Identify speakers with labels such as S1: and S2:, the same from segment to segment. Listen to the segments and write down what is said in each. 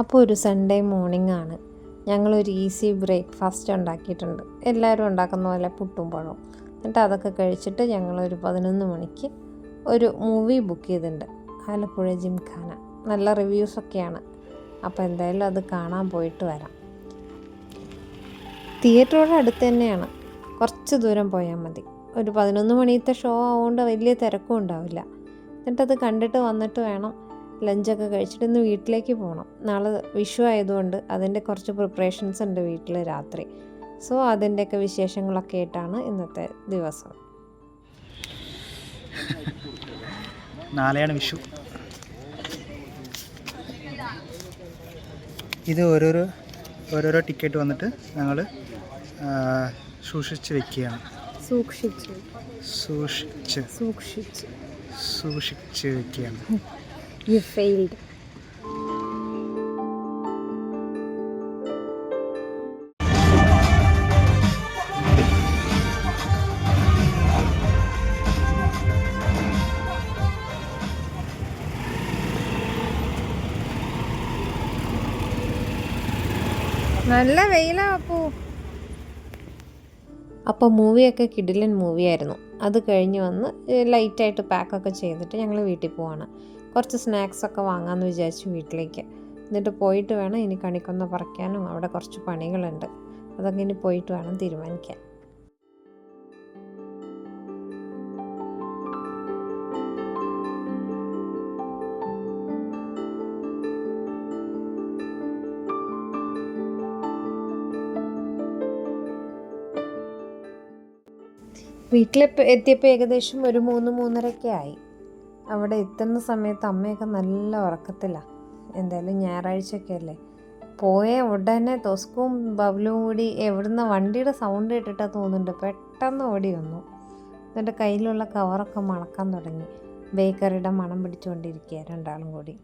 S1: അപ്പോൾ ഒരു Sunday morning ആണ്. ഞങ്ങളൊരു ഈസി ബ്രേക്ക്ഫാസ്റ്റ് ഉണ്ടാക്കിയിട്ടുണ്ട്. എല്ലാവരും ഉണ്ടാക്കുന്ന പോലെ പുട്ടും പഴവും. എന്നിട്ട് അതൊക്കെ കഴിച്ചിട്ട് ഞങ്ങളൊരു 11 മണിക്ക് ഒരു മൂവി ബുക്ക് ചെയ്തിട്ടുണ്ട്, ആലപ്പുഴ ജിംഖാന. നല്ല റിവ്യൂസൊക്കെയാണ്. അപ്പോൾ എന്തായാലും അത് കാണാൻ പോയിട്ട് വരാം. തിയേറ്ററോട് അടുത്ത് തന്നെയാണ്, കുറച്ച് ദൂരം പോയാൽ മതി. ഒരു 11 മണിയത്തെ ഷോ ആവുകൊണ്ട് വലിയ തിരക്കും ഉണ്ടാവില്ല. എന്നിട്ടത് കണ്ടിട്ട് വന്നിട്ട് വേണം ലഞ്ചൊക്കെ കഴിച്ചിട്ട് ഇന്ന് വീട്ടിലേക്ക് പോകണം. നാളെ വിഷു ആയതുകൊണ്ട് അതിൻ്റെ കുറച്ച് പ്രിപ്പറേഷൻസ് ഉണ്ട് വീട്ടിൽ രാത്രി. സോ അതിൻ്റെയൊക്കെ വിശേഷങ്ങളൊക്കെ ആയിട്ടാണ് ഇന്നത്തെ ദിവസം.
S2: നാളെയാണ് വിഷു. ഇത് ഓരോരോ ടിക്കറ്റ് വന്നിട്ട് ഞങ്ങൾ സൂക്ഷിച്ച് വെക്കുകയാണ്. സൂക്ഷിച്ച് വെക്കുകയാണ്.
S1: You failed. നല്ല വെയിലാ അപ്പൂ. അപ്പോൾ മൂവിയൊക്കെ കിടിലൻ മൂവിയായിരുന്നു. അത് കഴിഞ്ഞ് വന്ന് ലൈറ്റായിട്ട് പാക്കൊക്കെ ചെയ്തിട്ട് ഞങ്ങൾ വീട്ടിൽ പോവാണ്. കുറച്ച് സ്നാക്സൊക്കെ വാങ്ങാമെന്ന് വിചാരിച്ചു വീട്ടിലേക്ക്. എന്നിട്ട് പോയിട്ട് വേണം ഇനി കണിക്കൊന്ന പറിക്കാനും അവിടെ കുറച്ച് പണികളുണ്ട്. അതൊക്കെ ഇനി പോയിട്ട് വേണം തീരുമാനിക്കാൻ. എത്തിയപ്പോൾ ഏകദേശം ഒരു 3-3:30 ആയി. അവിടെ എത്തുന്ന സമയത്ത് അമ്മയൊക്കെ നല്ല ഉറക്കത്തിലാണ്. എന്തായാലും ഞായറാഴ്ചയൊക്കെ അല്ലേ. പോയ ഉടനെ തോസ്കും ബബ്ലും കൂടി എവിടുന്ന വണ്ടിയുടെ സൗണ്ട് കേട്ടിട്ടാണ് തോന്നുന്നുണ്ട് പെട്ടെന്ന് ഓടി വന്നു. എന്നിട്ട് കയ്യിലുള്ള കവറൊക്കെ മണക്കാൻ തുടങ്ങി. ബേക്കറിയുടെ മണം പിടിച്ചുകൊണ്ടിരിക്കുക രണ്ടാളും കൂടി.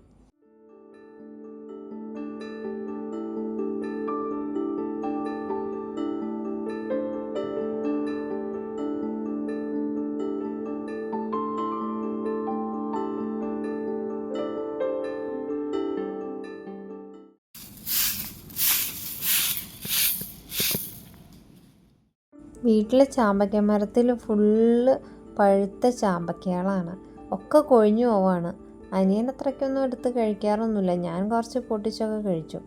S1: വീട്ടിലെ ചാമ്പക്ക മരത്തിൽ ഫുള്ള് പഴുത്ത ചാമ്പക്കകളാണ്. ഒക്കെ കൊഴിഞ്ഞു പോവാണ്. അനിയൻ അത്രയ്ക്കൊന്നും എടുത്ത് കഴിക്കാറൊന്നുമില്ല. ഞാൻ കുറച്ച് പൊട്ടിച്ചൊക്കെ കഴിച്ചു.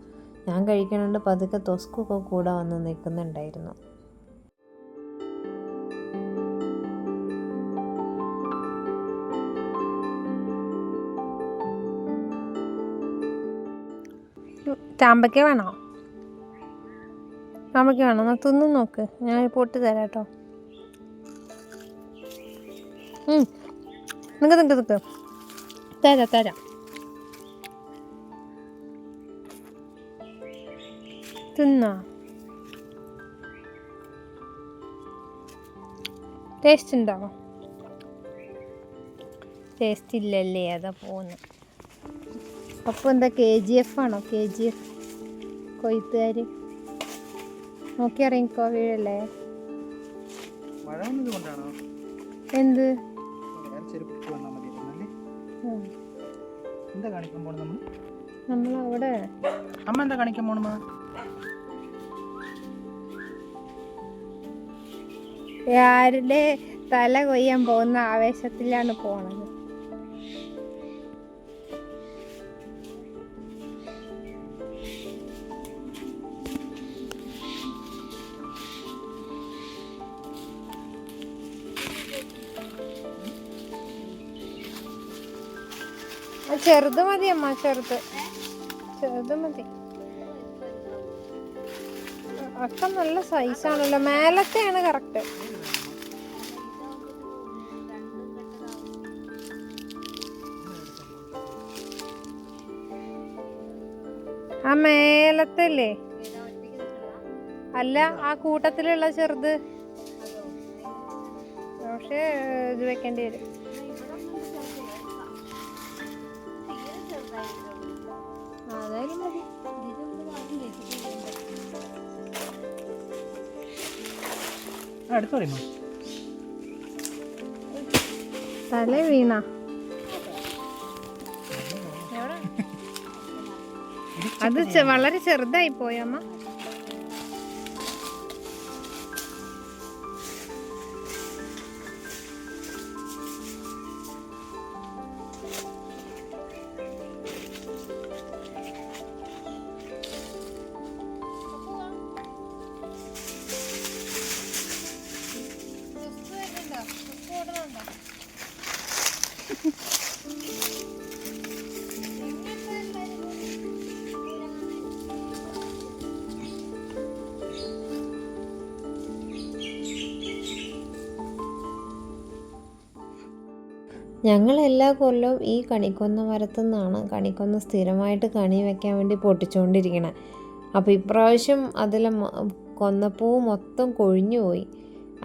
S1: ഞാൻ കഴിക്കണോണ്ട് പതുക്കെ തൊസ്കൊക്കെ കൂടെ വന്ന് നിൽക്കുന്നുണ്ടായിരുന്നു. ചാമ്പക്ക വേണോ? ചാമ്പക്ക വേണോ? എന്നാൽ തിന്നു നോക്ക്. ഞാൻ പൊട്ടി തരാം കേട്ടോ. നിൽക്ക് തരാം. തിന്നാ ടേസ്റ്റ് ഉണ്ടോ? ടേസ്റ്റ് ഇല്ലല്ലേ, അതാ പോകുന്നു. അപ്പോൾ എന്താ KGF ആണോ? KGF കൊയ്ത്തുകാർ നോക്കി ഇറങ്ങിക്കോ, വീഴല്ലേ. എന്ത് നമ്മളവിടെ
S2: അമ്മ എന്താ കാണിക്കാൻ പോണ?
S1: ആരുടെ തല കൊയ്യാൻ പോകുന്ന ആവേശത്തിലാണ് പോണത്. ചെറുത് മതി അമ്മ, ചെറുത് മതി. ഒക്കെ നല്ല സൈസാണല്ലോ. മേലത്തെയാണ് കറക്റ്റ്. ആ മേലത്തല്ലേ? അല്ല, ആ കൂട്ടത്തിലുള്ള ചെറുത്. പക്ഷേ ഇത് വെക്കേണ്ടി വരും. അതായാലും മതി. തല വീണ അത് വളരെ ചെറുതായി പോയമ്മ. ഞങ്ങൾ എല്ലാ കൊല്ലവും ഈ കണിക്കൊന്ന മരത്തു നിന്നാണ് കണിക്കൊന്ന സ്ഥിരമായിട്ട് കണി വെക്കാൻ വേണ്ടി പൊട്ടിച്ചുകൊണ്ടിരിക്കണേ. അപ്പോൾ ഇപ്രാവശ്യം അതിലെ കൊന്നപ്പൂ മൊത്തം കൊഴിഞ്ഞു പോയി.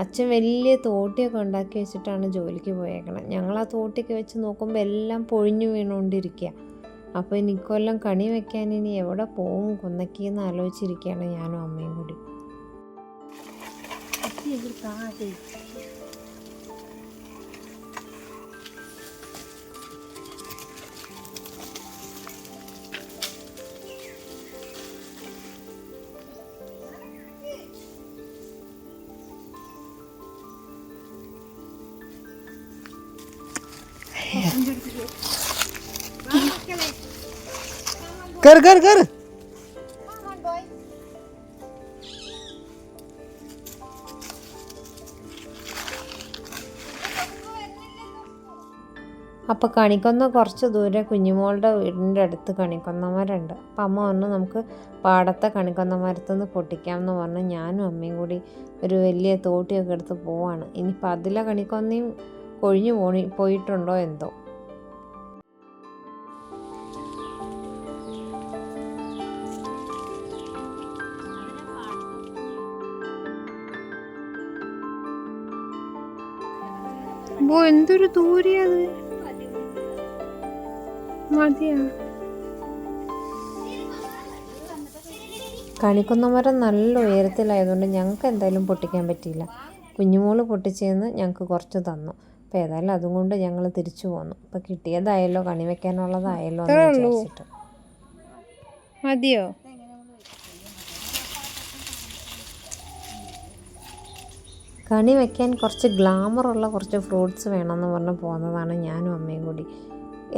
S1: അച്ഛൻ വലിയ തോട്ടിയൊക്കെ ഉണ്ടാക്കി വെച്ചിട്ടാണ് ജോലിക്ക് പോയേക്കണത്. ഞങ്ങൾ ആ തോട്ടിയൊക്കെ വെച്ച് നോക്കുമ്പോൾ എല്ലാം പൊഴിഞ്ഞു വീണുകൊണ്ടിരിക്കുക. അപ്പോൾ ഇനി ഇക്കൊല്ലം കണി വെക്കാൻ ഇനി എവിടെ പോവും കൊന്നക്കിയെന്ന് ആലോചിച്ചിരിക്കുകയാണ് ഞാനും അമ്മയും കൂടി.
S2: कर कर कर
S1: അപ്പോൾ കണിക്കൊന്ന കുറച്ച് ദൂരെ കുഞ്ഞുമോളുടെ വീടിൻ്റെ അടുത്ത് കണിക്കൊന്നമരമുണ്ട്. അപ്പം അമ്മ പറഞ്ഞു നമുക്ക് പാടത്തെ കണിക്കൊന്ന മരത്തുനിന്ന് പൊട്ടിക്കാമെന്ന് പറഞ്ഞ് ഞാനും അമ്മയും കൂടി ഒരു വലിയ തോട്ടിയൊക്കെ എടുത്ത് പോവാണ്. ഇനിയിപ്പോൾ അതിലെ കണിക്കൊന്നയും കൊഴിഞ്ഞു പോയിട്ടുണ്ടോ എന്തോ. എന്തൊരു ദൂരെയത് മതിയാ. കണിക്കൊന്ന മരം നല്ല ഉയരത്തിലായതുകൊണ്ട് ഞങ്ങൾക്ക് എന്തായാലും പൊട്ടിക്കാൻ പറ്റിയില്ല. കുഞ്ഞുമോള് പൊട്ടിച്ചെന്ന് ഞങ്ങൾക്ക് കുറച്ച് തന്നു. അപ്പോൾ ഏതായാലും അതും കൊണ്ട് ഞങ്ങൾ തിരിച്ചു പോന്നു. അപ്പോൾ കിട്ടിയതായല്ലോ കണി വെക്കാനുള്ളതായല്ലോ എന്ന് വിചാരിച്ചിട്ട്. മതിയോ? കണി വെക്കാൻ കുറച്ച് ഗ്ലാമറുള്ള കുറച്ച് ഫ്രൂട്ട്സ് വേണമെന്ന് പറഞ്ഞ് പോകുന്നതാണ് ഞാനും അമ്മയും കൂടി.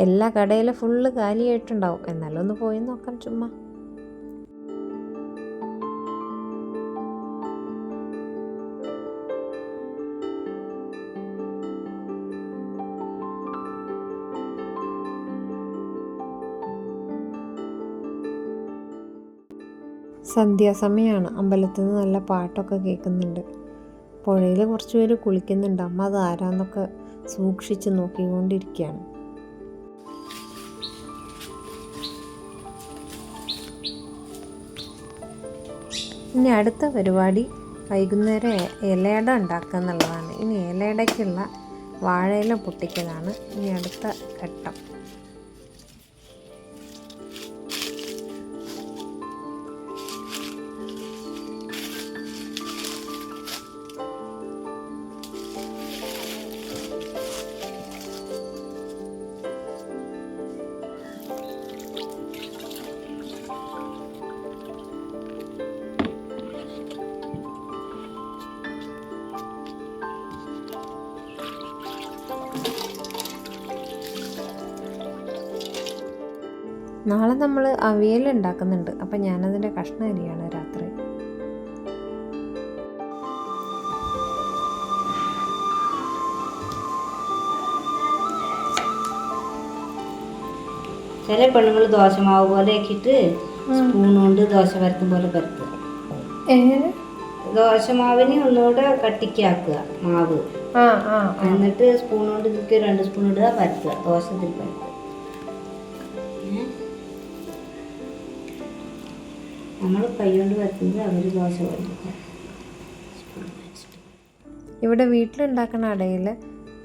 S1: എല്ലാ കടയിലും ഫുള്ള് കാലിയായിട്ടുണ്ടാവും. എന്നാലും ഒന്ന് പോയി നോക്കാം ചുമ്മാ. സന്ധ്യാസമയമാണ്. അമ്പലത്തിൽ നിന്ന് നല്ല പാട്ടൊക്കെ കേൾക്കുന്നുണ്ട്. പുഴയിൽ കുറച്ച് പേര് കുളിക്കുന്നുണ്ട്. അമ്മ അത് ആരാന്നൊക്കെ സൂക്ഷിച്ച് നോക്കിക്കൊണ്ടിരിക്കുകയാണ്. ഇനി അടുത്ത പരിപാടി വൈകുന്നേരം ഇലയട ഉണ്ടാക്കുക എന്നുള്ളതാണ്. ഇനി ഇലയടയ്ക്കുള്ള വാഴയില പൊട്ടിക്കലാണ് ഇനി അടുത്ത ഘട്ടം. നാളെ നമ്മൾ അവിയൽ ഉണ്ടാക്കുന്നുണ്ട്. അപ്പം ഞാനതിൻ്റെ കഷ്ണം അരിയാണ് രാത്രി.
S3: ചില പെണ്ണുങ്ങൾ ദോശമാവ് പോലെ ആക്കിയിട്ട് സ്പൂൺ കൊണ്ട് ദോശ പരത്തും പോലെ പരത്തുക. ദോശമാവിന് ഒന്നുകൂടെ കട്ടിക്കാക്കുക മാവ്. എന്നിട്ട് സ്പൂൺ കൊണ്ട് ഇതിലേക്ക് 2 സ്പൂൺ ഇടുക, പരത്തുക. ദോശത്തിൽ പരത്തുക. നമ്മൾ കൈ കൊണ്ട് പരത്തുന്നത് അവർ ദോശ പോലെ.
S1: ഇവിടെ വീട്ടിലുണ്ടാക്കുന്ന അടയിൽ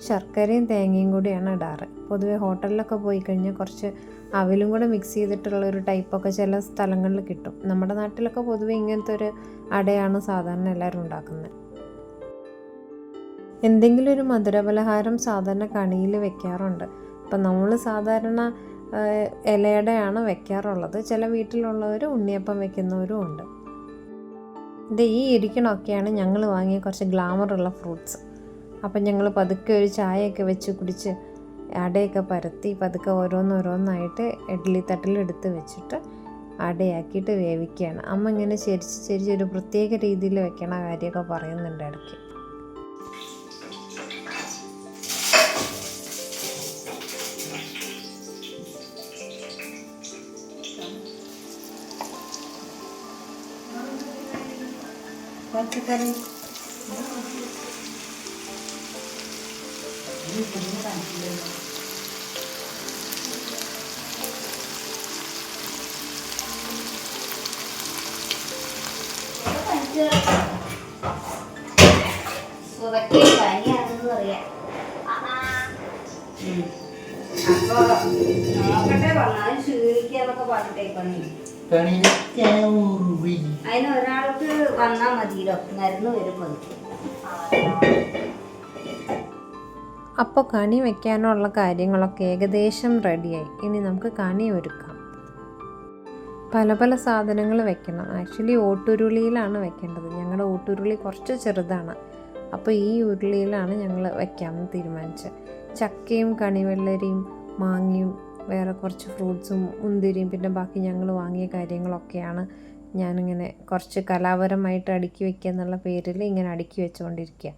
S1: ശർക്കരയും തേങ്ങയും കൂടിയാണ് ഇടാറ്. പൊതുവെ ഹോട്ടലിലൊക്കെ പോയി കഴിഞ്ഞാൽ കുറച്ച് അവിലും കൂടെ മിക്സ് ചെയ്തിട്ടുള്ളൊരു ടൈപ്പൊക്കെ ചില സ്ഥലങ്ങളിൽ കിട്ടും. നമ്മുടെ നാട്ടിലൊക്കെ പൊതുവെ ഇങ്ങനത്തെ ഒരു അടയാണ് സാധാരണ എല്ലാവരും ഉണ്ടാക്കുന്നത്. എന്തെങ്കിലും ഒരു മധുരപലഹാരം സാധാരണ കണിയിൽ വെക്കാറുണ്ട്. അപ്പം നമ്മൾ സാധാരണ ഇലയുടെയാണ് വെക്കാറുള്ളത്. ചില വീട്ടിലുള്ളവർ ഉണ്ണിയപ്പം വെക്കുന്നവരും ഉണ്ട്. ഇത് ഈ ഇരിക്കണമൊക്കെയാണ് ഞങ്ങൾ വാങ്ങിയ കുറച്ച് ഗ്ലാമറുള്ള ഫ്രൂട്ട്സ്. അപ്പം ഞങ്ങൾ പതുക്കെ ഒരു ചായയൊക്കെ വെച്ച് കുടിച്ച് അടയൊക്കെ പരത്തി പതുക്കെ ഓരോന്നോരോന്നായിട്ട് ഇഡ്ഡലി തട്ടിലെടുത്ത് വെച്ചിട്ട് അടയാക്കിയിട്ട് വേവിക്കുകയാണ്. അമ്മ ഇങ്ങനെ ചെരിച്ച് ഒരു പ്രത്യേക രീതിയിൽ വെക്കണ കാര്യമൊക്കെ പറയുന്നുണ്ട് ഇടയ്ക്ക്. പച്ചക്കറി
S3: പനിയാണെന്ന് പറയാം. അപ്പൊ നോക്കട്ടെ പറഞ്ഞാൽ ക്ഷീണിക്കാന്നൊക്കെ പറഞ്ഞിട്ടേക്കണേ. അതിന് ഒരാൾക്ക് വന്നാൽ മതിയല്ലോ, മരുന്ന് വരുമ്പോൾ.
S1: അപ്പോൾ കണി വെക്കാനുള്ള കാര്യങ്ങളൊക്കെ ഏകദേശം റെഡിയായി. ഇനി നമുക്ക് കണി ഒരുക്കാം. പല പല സാധനങ്ങൾ വെക്കണം. ആക്ച്വലി ഓട്ടുരുളിയിലാണ് വെക്കേണ്ടത്. ഞങ്ങളുടെ ഓട്ടുരുളി കുറച്ച് ചെറുതാണ്. അപ്പോൾ ഈ ഉരുളിയിലാണ് ഞങ്ങൾ വെക്കാമെന്ന് തീരുമാനിച്ചത്. ചക്കയും കണിവെള്ളരിയും മാങ്ങയും വേറെ കുറച്ച് ഫ്രൂട്ട്സും മുന്തിരിയും പിന്നെ ബാക്കി ഞങ്ങൾ വാങ്ങിയ കാര്യങ്ങളൊക്കെയാണ് ഞാനിങ്ങനെ കുറച്ച് കലാപരമായിട്ട് അടുക്കി വയ്ക്കുക എന്നുള്ള പേരിൽ ഇങ്ങനെ അടുക്കി വെച്ചുകൊണ്ടിരിക്കുക.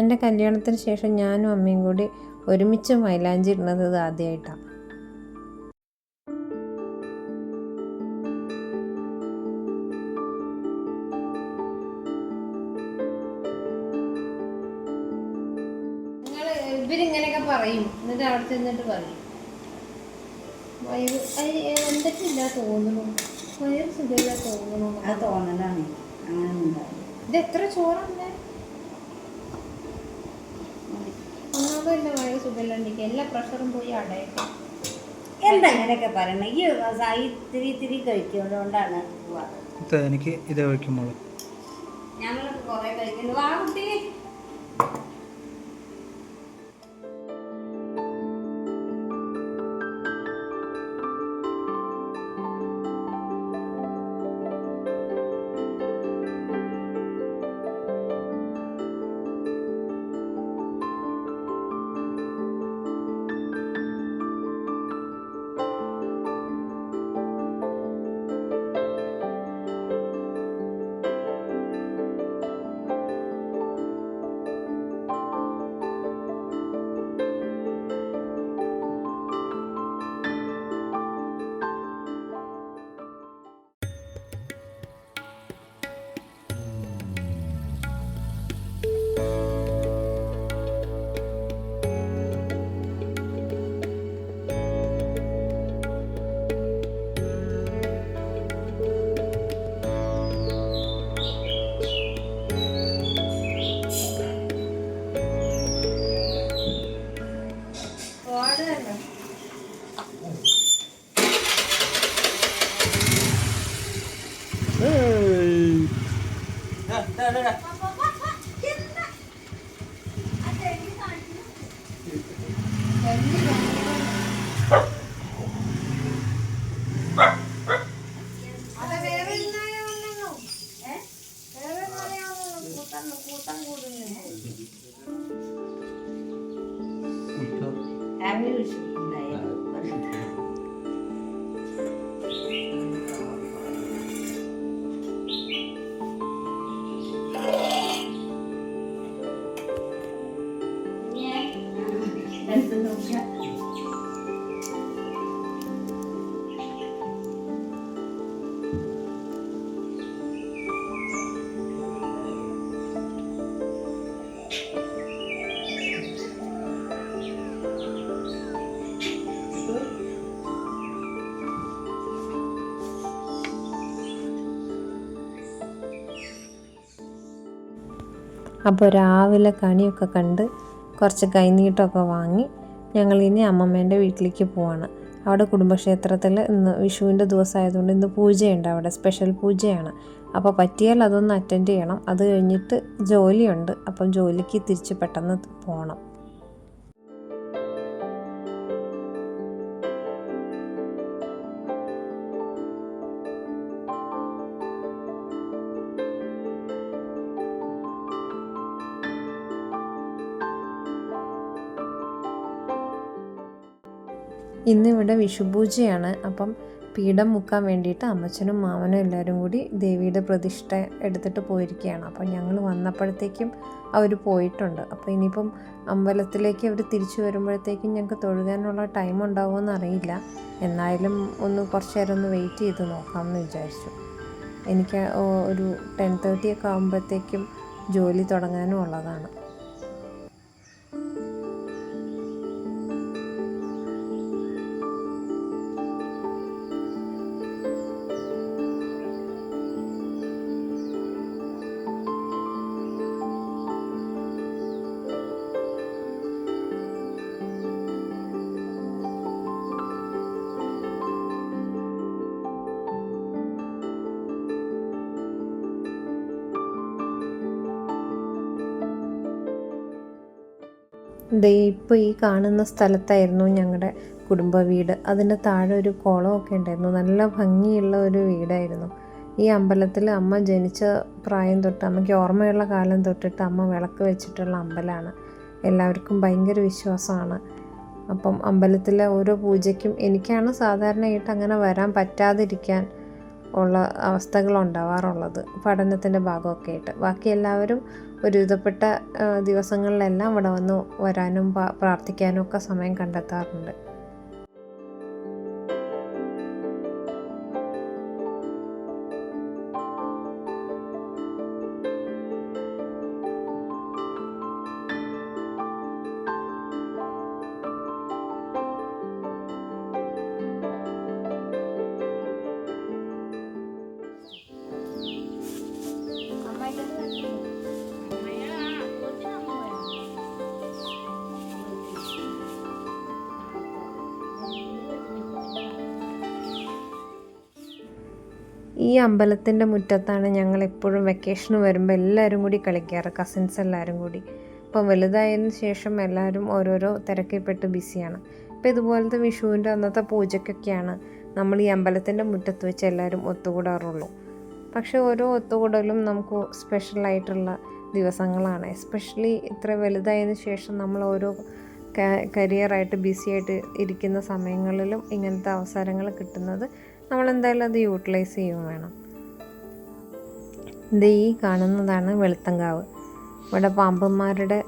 S1: എൻ്റെ കല്യാണത്തിന് ശേഷം ഞാനും അമ്മയും കൂടി ഒരുമിച്ച് മൈലാഞ്ചി ഇടുന്നത് ഇത് ആദ്യമായിട്ടാണ്. ഇവരിങ്ങനെയൊക്കെ പറയും, എന്നിട്ട് അവിടെ ചെന്നിട്ട് പറയും എന്തൊക്കെയില്ല തോന്നണു, വയറ് സുഖമില്ല തോന്നണു.
S3: അത് തോന്നലാണ്. അങ്ങനെ ഉണ്ടാവും.
S1: ഇത് എത്ര ചോറുണ്ട്? ഒന്നാമതല്ല വയറ് സുഖമില്ലാണ്ടിരിക്കുക, എല്ലാ പ്രഷറും പോയി അടയട്ടെ.
S3: എന്താ ഇങ്ങനെയൊക്കെ പറയണേ? ഈ ഇത്തിരി കഴിക്കുന്നതുകൊണ്ടാണ്.
S2: എനിക്ക് ഇത് കഴിക്കുമ്പോൾ
S3: ഞങ്ങളൊക്കെ കുറെ കഴിക്കുന്നു. വാ കുട്ടി.
S1: അപ്പോൾ രാവിലെ കണിയൊക്കെ കണ്ട് കുറച്ച് കൈനീട്ടമൊക്കെ വാങ്ങി ഞങ്ങളിനി അമ്മമ്മേൻ്റെ വീട്ടിലേക്ക് പോവാണ്. അവിടെ കുടുംബക്ഷേത്രത്തിൽ ഇന്ന് വിഷുവിൻ്റെ ദിവസമായതുകൊണ്ട് ഇന്ന് പൂജയുണ്ട്, അവിടെ സ്പെഷ്യൽ പൂജയാണ്. അപ്പോൾ പറ്റിയാൽ അതൊന്ന് അറ്റൻഡ് ചെയ്യണം. അത് കഴിഞ്ഞിട്ട് ജോലിയുണ്ട്, അപ്പം ജോലിക്ക് തിരിച്ച് പെട്ടെന്ന് പോകണം. ഇന്നിവിടെ വിഷുപൂജയാണ്. അപ്പം പീഠം മുക്കാൻ വേണ്ടിയിട്ട് അമ്മച്ചനും മാമനും എല്ലാവരും കൂടി ദേവിയുടെ പ്രതിഷ്ഠ എടുത്തിട്ട് പോയിരിക്കുകയാണ്. അപ്പോൾ ഞങ്ങൾ വന്നപ്പോഴത്തേക്കും അവർ പോയിട്ടുണ്ട്. അപ്പോൾ ഇനിയിപ്പം അമ്പലത്തിലേക്ക് അവർ തിരിച്ചു വരുമ്പോഴത്തേക്കും ഞങ്ങൾക്ക് തൊഴുകാനുള്ള ടൈം ഉണ്ടാവുമെന്ന് അറിയില്ല. എന്നാലും കുറച്ച് നേരം ഒന്ന് വെയിറ്റ് ചെയ്ത് നോക്കാമെന്ന് വിചാരിച്ചു. എനിക്ക് ഒരു 10:30 ഒക്കെ ആകുമ്പോഴത്തേക്കും ജോലി തുടങ്ങാനും ഉള്ളതാണ്. ഇപ്പോൾ ഈ കാണുന്ന സ്ഥലത്തായിരുന്നു ഞങ്ങളുടെ കുടുംബ വീട്. അതിൻ്റെ താഴെ ഒരു കുളമൊക്കെ ഉണ്ടായിരുന്നു. നല്ല ഭംഗിയുള്ള ഒരു വീടായിരുന്നു. ഈ അമ്പലത്തിൽ അമ്മ ജനിച്ച പ്രായം തൊട്ട്, അമ്മയ്ക്ക് ഓർമ്മയുള്ള കാലം തൊട്ടിട്ട് അമ്മ വിളക്ക് വെച്ചിട്ടുള്ള അമ്പലമാണ്. എല്ലാവർക്കും ഭയങ്കര വിശ്വാസമാണ്. അപ്പം അമ്പലത്തിലെ ഓരോ പൂജയ്ക്കും എനിക്കാണ് സാധാരണയായിട്ട് അങ്ങനെ വരാൻ പറ്റാതിരിക്കാൻ ഉള്ള അവസ്ഥകളുണ്ടാവാറുള്ളത്, പഠനത്തിൻ്റെ ഭാഗമൊക്കെ ആയിട്ട്. ബാക്കി എല്ലാവരും ഒരുവിധപ്പെട്ട ദിവസങ്ങളിലെല്ലാം ഇവിടെ വരാനും പ്രാർത്ഥിക്കാനും ഒക്കെ സമയം കണ്ടെത്താറുണ്ട്. ഈ അമ്പലത്തിൻ്റെ മുറ്റത്താണ് ഞങ്ങൾ എപ്പോഴും വെക്കേഷന് വരുമ്പോൾ എല്ലാവരും കൂടി കളിക്കാറ്, കസിൻസ് എല്ലാവരും കൂടി. ഇപ്പം വലുതായതിന് ശേഷം എല്ലാവരും ഓരോരോ തിരക്കിൽപ്പെട്ട് ബിസിയാണ്. ഇപ്പം ഇതുപോലത്തെ വിഷുവിൻ്റെ അന്നത്തെ പൂജയ്ക്കൊക്കെയാണ് നമ്മൾ ഈ അമ്പലത്തിൻ്റെ മുറ്റത്ത് വെച്ച് എല്ലാവരും ഒത്തുകൂടാറുള്ളൂ. പക്ഷേ ഓരോ ഒത്തുകൂടലും നമുക്ക് സ്പെഷ്യലായിട്ടുള്ള ദിവസങ്ങളാണ്. എസ്പെഷ്യലി ഇത്ര വലുതായതിന് ശേഷം നമ്മൾ ഓരോ കരിയറായിട്ട് ബിസിയായിട്ട് ഇരിക്കുന്ന സമയങ്ങളിലും ഇങ്ങനത്തെ അവസരങ്ങൾ കിട്ടുന്നത് നമ്മളെന്തായാലും അത് യൂട്ടിലൈസ് ചെയ്യുകയും വേണം. ഇത് ഈ കാണുന്നതാണ് വെളുത്തങ്കാവ്. ഇവിടെ പാമ്പന്മാരുടെ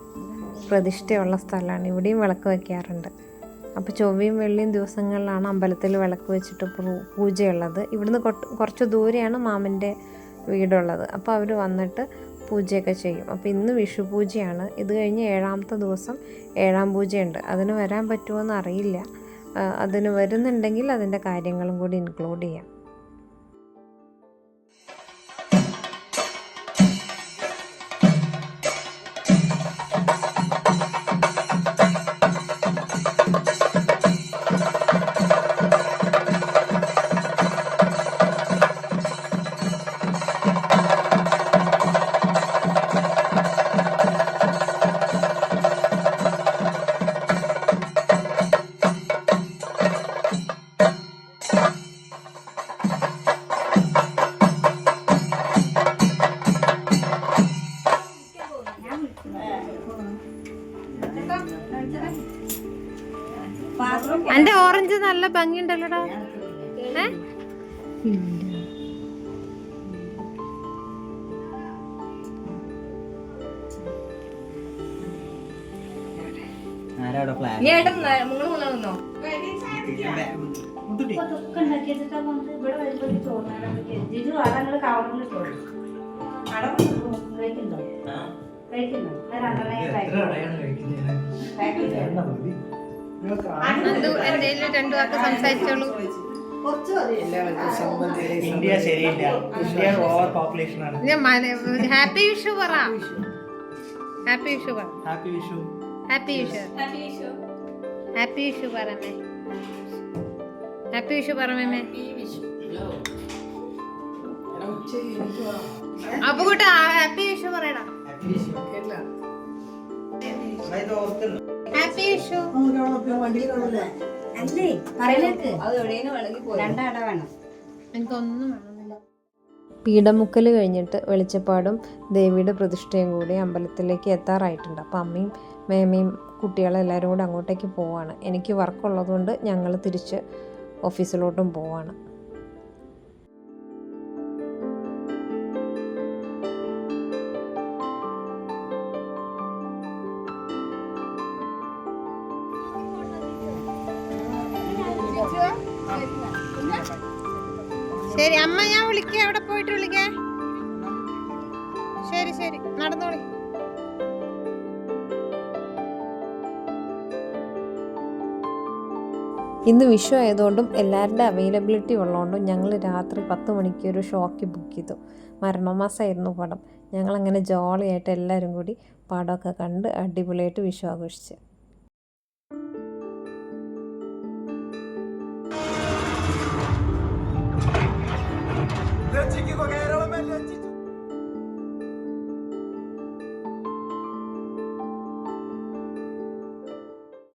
S1: പ്രതിഷ്ഠയുള്ള സ്ഥലമാണ്. ഇവിടെയും വിളക്ക് വയ്ക്കാറുണ്ട്. അപ്പോൾ ചൊവ്വയും വെള്ളിയും ദിവസങ്ങളിലാണ് അമ്പലത്തിൽ വിളക്ക് വെച്ചിട്ട് പൂജയുള്ളത്. ഇവിടുന്ന് കുറച്ച് ദൂരെയാണ് മാമൻ്റെ വീടുള്ളത്. അപ്പോൾ അവർ വന്നിട്ട് പൂജയൊക്കെ ചെയ്യും. അപ്പോൾ ഇന്ന് വിഷു പൂജയാണ്. ഇത് കഴിഞ്ഞ് 7ാമത്തെ ദിവസം 7ാം പൂജയുണ്ട്. അതിന് വരാൻ പറ്റുമോയെന്ന് അറിയില്ല. അതിന് വരുന്നുണ്ടെങ്കിൽ അതിൻ്റെ കാര്യങ്ങളും കൂടി ഇൻക്ലൂഡ് ചെയ്യാം. എൻ്റെ ഓറഞ്ച് നല്ല ഭംഗിയുണ്ടല്ലോടാ. എന്തേലും 2 വാക്ക് സംസാരിച്ചോളൂ.
S2: ഇന്ത്യ ശരിയില്ല, ഇന്ത്യ ഓവർ പോപ്പുലേഷൻ ആണ്.
S1: ഹാപ്പി വിഷു പറ. ഹാപ്പി വിഷു പറ.
S2: Happy Vishu.
S1: Happy Vishu. Happy Vishu പറമേ. ഹാപ്പി വിഷു പറമേ. അപ്പൊ കൂട്ടാ ഹാപ്പി വിഷു പറയടാ. ഹാപ്പി വിഷു.
S3: അല്ലേ പറയുന്നേക്ക് രണ്ടാട വേണം.
S1: എനിക്കൊന്നും വേണമെന്നില്ല. പീഠമുക്കൽ കഴിഞ്ഞിട്ട് വെളിച്ചപ്പാടും ദേവിയുടെ പ്രതിഷ്ഠയും കൂടി അമ്പലത്തിലേക്ക് എത്താറായിട്ടുണ്ട്. അപ്പം അമ്മയും മേമയും കുട്ടികളെല്ലാവരും കൂടെ അങ്ങോട്ടേക്ക് പോവാണ്. എനിക്ക് വർക്കുള്ളതുകൊണ്ട് ഞങ്ങൾ തിരിച്ച് ഓഫീസിലോട്ടും പോവാണ്. ശരി അമ്മ, ഞാൻ വിളിക്കാം. അവിടെ പോയിട്ട് വിളിക്കേ. ശരി ശരി, നടന്നോളി. ഇന്ന് വിഷു ആയതുകൊണ്ടും എല്ലാവരുടെ അവൈലബിലിറ്റി ഉള്ളതുകൊണ്ടും ഞങ്ങൾ രാത്രി 10 മണിക്ക് ഒരു ഷോയ്ക്ക് ബുക്ക് ചെയ്തു. മരണമാസമായിരുന്നു പടം. ഞങ്ങളങ്ങനെ ജോളിയായിട്ട് എല്ലാവരും കൂടി പടമൊക്കെ കണ്ട് അടിപൊളിയായിട്ട് വിഷു ആഘോഷിച്ച്.